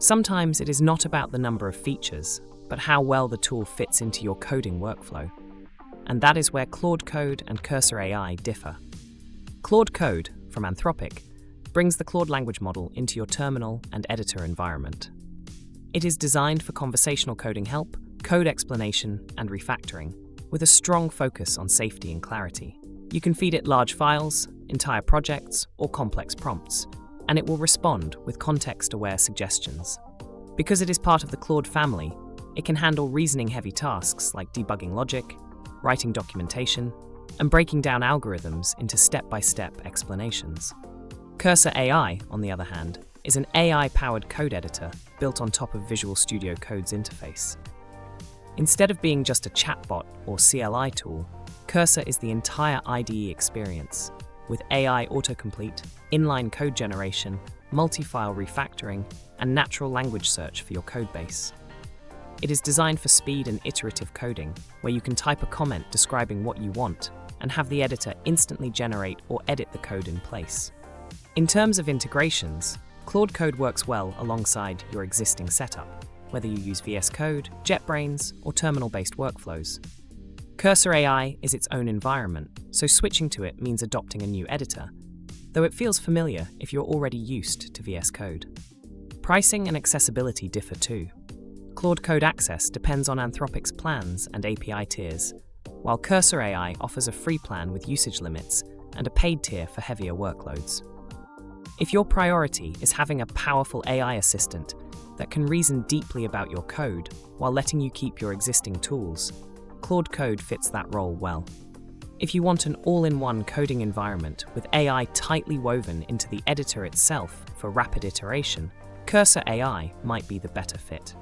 Sometimes it is not about the number of features, but how well the tool fits into your coding workflow. And that is where Claude Code and Cursor AI differ. Claude Code, from Anthropic, brings the Claude language model into your terminal and editor environment. It is designed for conversational coding help, code explanation, and refactoring, with a strong focus on safety and clarity. You can feed it large files, entire projects, or complex prompts, and it will respond with context-aware suggestions. Because it is part of the Claude family, it can handle reasoning-heavy tasks like debugging logic, writing documentation, and breaking down algorithms into step-by-step explanations. Cursor AI, on the other hand, is an AI-powered code editor built on top of Visual Studio Code's interface. Instead of being just a chatbot or CLI tool, Cursor is the entire IDE experience, with AI autocomplete, inline code generation, multi-file refactoring, and natural language search for your codebase. It is designed for speed and iterative coding, where you can type a comment describing what you want and have the editor instantly generate or edit the code in place. In terms of integrations, Claude Code works well alongside your existing setup, whether you use VS Code, JetBrains, or terminal-based workflows. Cursor AI is its own environment, so switching to it means adopting a new editor, though it feels familiar if you're already used to VS Code. Pricing and accessibility differ too. Claude Code Access depends on Anthropic's plans and API tiers, while Cursor AI offers a free plan with usage limits and a paid tier for heavier workloads. If your priority is having a powerful AI assistant that can reason deeply about your code while letting you keep your existing tools, Claude Code fits that role well. If you want an all-in-one coding environment with AI tightly woven into the editor itself for rapid iteration, Cursor AI might be the better fit.